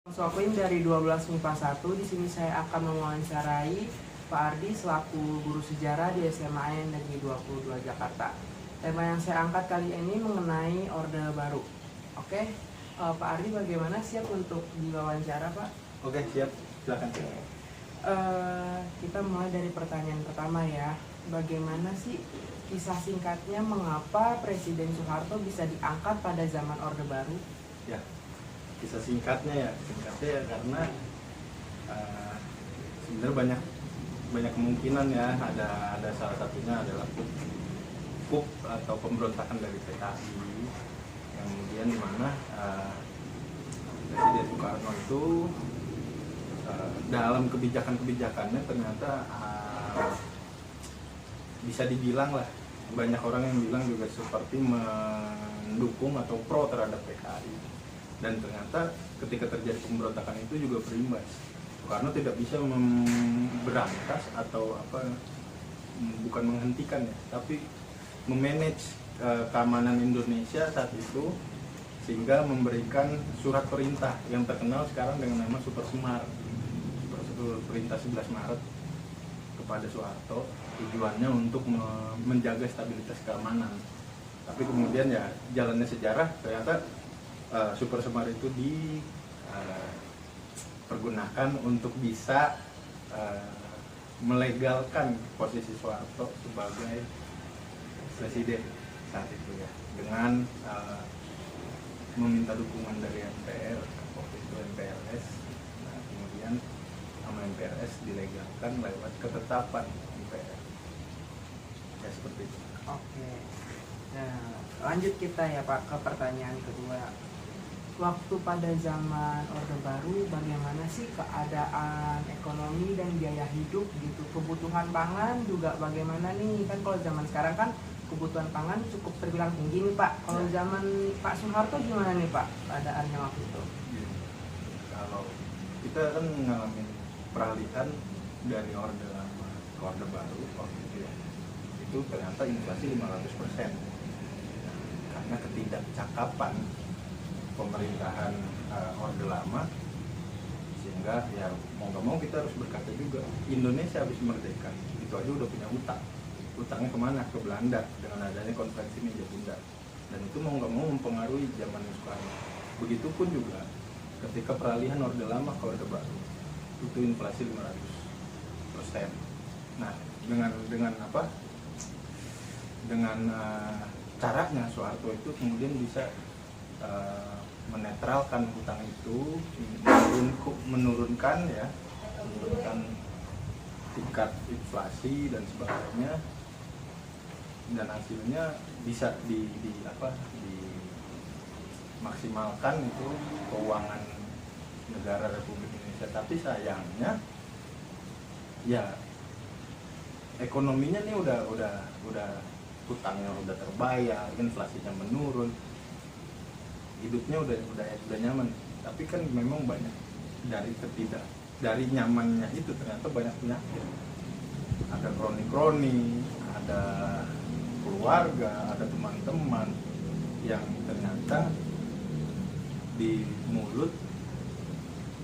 Sokoin dari 12 MIPA 1. Di sini saya akan mewawancarai Pak Ardi selaku guru sejarah di SMA Negeri 22 Jakarta. Tema yang saya angkat kali ini mengenai Orde Baru. Oke, Pak Ardi bagaimana, siap untuk diwawancara, Pak? Oke, siap. Silakan. Kita mulai dari pertanyaan pertama ya. Bagaimana sih kisah singkatnya mengapa Presiden Soeharto bisa diangkat pada zaman Orde Baru? Ya, kisah singkatnya ya karena sebenarnya banyak kemungkinan ya. Ada salah satunya adalah coup atau pemberontakan dari PKI yang kemudian dimana Presiden Soekarno itu dalam kebijakannya ternyata bisa dibilang lah, banyak orang yang bilang juga seperti mendukung atau pro terhadap PKI, dan ternyata ketika terjadi pemberontakan itu juga berimbas. Soekarno tidak bisa memberantas atau bukan menghentikan ya, tapi memanage keamanan Indonesia saat itu, sehingga memberikan surat perintah yang terkenal sekarang dengan nama Super Semar, perintah 11 Maret kepada Soeharto, tujuannya untuk menjaga stabilitas keamanan. Tapi kemudian ya jalannya sejarah, ternyata Super Semar itu dipergunakan untuk bisa melegalkan posisi Soeharto sebagai presiden saat itu ya, dengan meminta dukungan dari MPR, waktu itu MPRS. Nah, kemudian sama MPRS dilegalkan lewat ketetapan MPR ya, seperti itu. Oke, nah lanjut kita ya Pak ke pertanyaan kedua. Waktu pada zaman Orde Baru, bagaimana sih keadaan ekonomi dan biaya hidup gitu, kebutuhan pangan juga bagaimana nih? Kan kalau zaman sekarang kan kebutuhan pangan cukup terbilang tinggi nih Pak. Kalau zaman Pak Soeharto gimana nih Pak keadaannya waktu itu? Kalau kita kan ngalamin peralihan dari Orde Lama ke Orde Baru waktu itu ya, itu ternyata inflasi 500%, karena ketidakcakapan pemerintahan Orde Lama, sehingga ya mau gak mau kita harus berkata juga, Indonesia habis merdeka itu aja udah punya utangnya kemana? Ke Belanda dengan adanya konferensi meja bundar, dan itu mau gak mau mempengaruhi zaman Soekarno. Begitupun juga ketika peralihan Orde Lama ke Orde Baru, itu inflasi 500%. Nah, dengan caranya Soeharto itu kemudian bisa menetralkan hutang itu, menurunkan tingkat inflasi dan sebagainya, dan hasilnya bisa dimaksimalkan itu keuangan negara Republik Indonesia. Tapi sayangnya ya ekonominya nih udah hutangnya udah terbayar, inflasinya menurun, hidupnya udah nyaman. Tapi kan memang banyak dari nyamannya itu ternyata banyak penyakit. Ada kroni, ada keluarga, ada teman-teman yang ternyata di mulut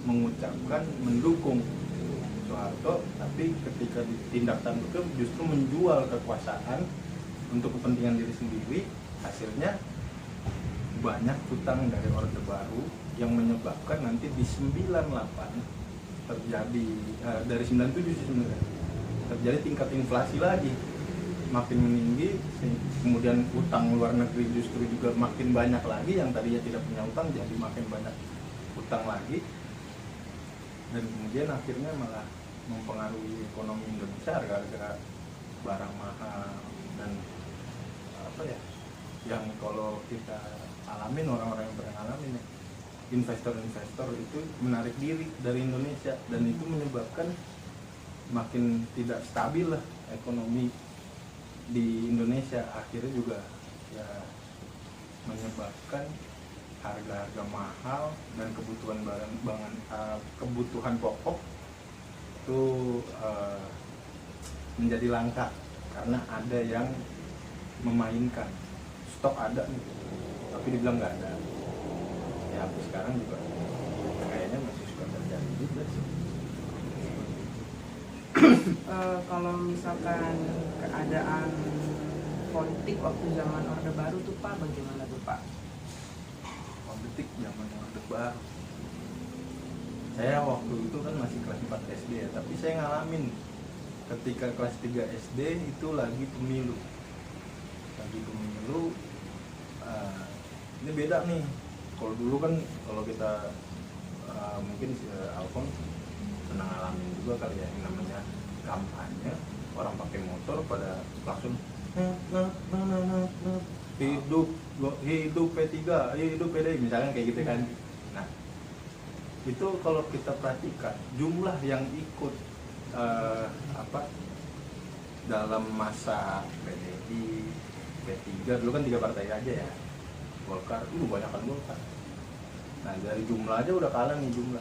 mengucapkan mendukung Soeharto, tapi ketika ditindak tanduknya justru menjual kekuasaan untuk kepentingan diri sendiri. Hasilnya banyak hutang dari Orde Baru yang menyebabkan nanti di 98 terjadi, dari 97 sih sebenarnya, terjadi tingkat inflasi lagi makin meninggi, kemudian utang luar negeri justru juga makin banyak lagi, yang tadinya tidak punya utang jadi makin banyak utang lagi, dan kemudian akhirnya malah mempengaruhi ekonomi Indonesia gara-gara barang mahal dan yang kalau kita alamin, orang-orang yang pernah ngalamin ya, investor-investor itu menarik diri dari Indonesia, dan itu menyebabkan makin tidak stabil lah ekonomi di Indonesia. Akhirnya juga ya menyebabkan harga-harga mahal dan kebutuhan pokok itu menjadi langka karena ada yang memainkan. Stok ada nih, tapi dibilang nggak ada ya. Sekarang juga kayak kayaknya masih suka terjadi juga sih. Kalau misalkan keadaan politik waktu zaman Orde Baru tuh Pak, bagaimana tuh Pak? Politik zaman Orde Baru, saya waktu itu kan masih kelas 4 SD ya, tapi saya ngalamin ketika kelas 3 SD itu lagi pemilu. Ini beda nih. Kalau dulu kan, kalau kita mungkin si Alfon pernah ngalamin juga kali ya, yang namanya kampanye, orang pakai motor pada langsung hidup P3, hidup PDI misalnya kayak gitu kan. Nah, itu kalau kita perhatikan jumlah yang ikut dalam masa PDI, P3, dulu kan 3 partai aja ya, Golkar, banyakan Golkar. Nah, dari jumlah aja udah kalah nih jumlah.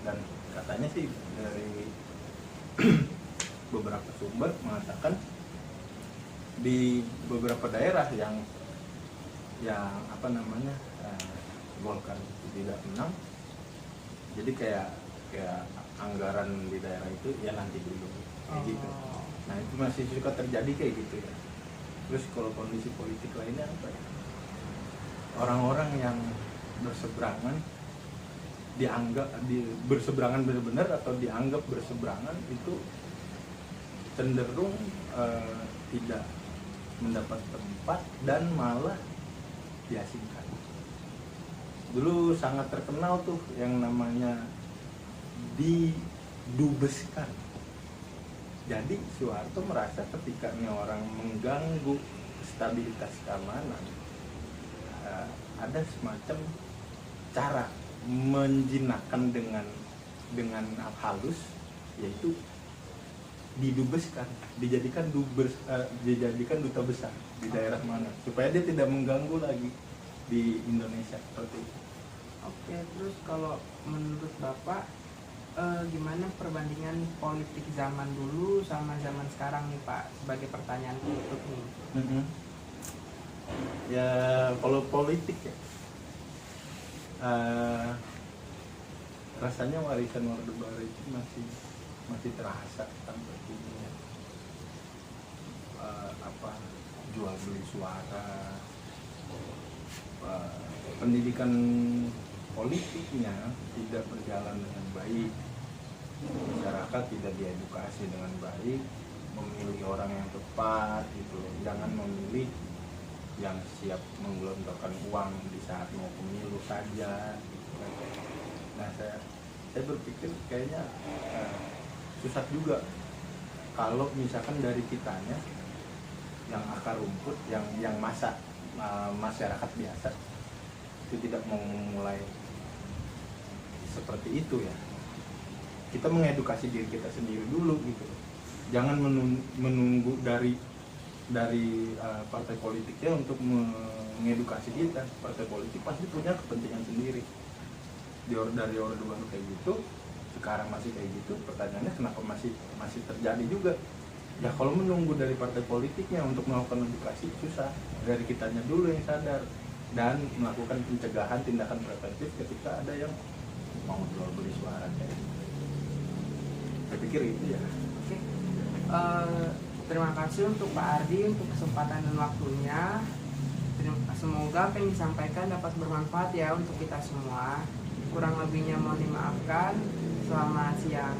Dan katanya sih dari beberapa sumber mengatakan di beberapa daerah yang Golkar itu tidak menang, jadi kayak anggaran di daerah itu ya nanti dulu kayak gitu. Nah, itu masih suka terjadi kayak gitu ya. Terus kalau kondisi politik lainnya apa ya? Orang-orang yang berseberangan berseberangan benar-benar atau dianggap berseberangan itu cenderung tidak mendapat tempat dan malah diasingkan. Dulu sangat terkenal tuh yang namanya didubeskan. Jadi Soeharto merasa ketika ini orang mengganggu stabilitas keamanan, ada semacam cara menjinakkan dengan halus, yaitu didubeskan, dijadikan duta besar di daerah mana supaya dia tidak mengganggu lagi di Indonesia seperti itu. Oke, terus kalau menurut Bapak gimana perbandingan politik zaman dulu sama zaman sekarang nih Pak, sebagai pertanyaan penutup nih? Ya kalau politik ya, rasanya warisan Orde Baru itu masih terasa sampai kini ya. Jual beli suara, pendidikan politiknya tidak berjalan dengan baik, masyarakat tidak diedukasi dengan baik, memilih orang yang tepat gitu, jangan memilih yang siap menggelontorkan uang di saat mau pemilu saja gitu kan. Nah, saya berpikir kayaknya susah juga kalau misalkan dari kitanya yang akar rumput, yang masyarakat biasa itu tidak mau mulai seperti itu ya. Kita mengedukasi diri kita sendiri dulu gitu. Jangan menunggu dari partai politiknya untuk mengedukasi kita. Partai politik pasti punya kepentingan sendiri. Dari Orde Baru kayak gitu, sekarang masih kayak gitu. Pertanyaannya kenapa masih terjadi juga? Ya kalau menunggu dari partai politiknya untuk melakukan edukasi susah. Dari kitanya dulu yang sadar dan melakukan pencegahan, tindakan preventif ketika ada yang mau jual beli suara kayak gitu. Saya pikir itu ya. Oke. Terima kasih untuk Pak Ardi untuk kesempatan dan waktunya. Semoga apa yang disampaikan dapat bermanfaat ya untuk kita semua. Kurang lebihnya mohon dimaafkan. Selamat siang.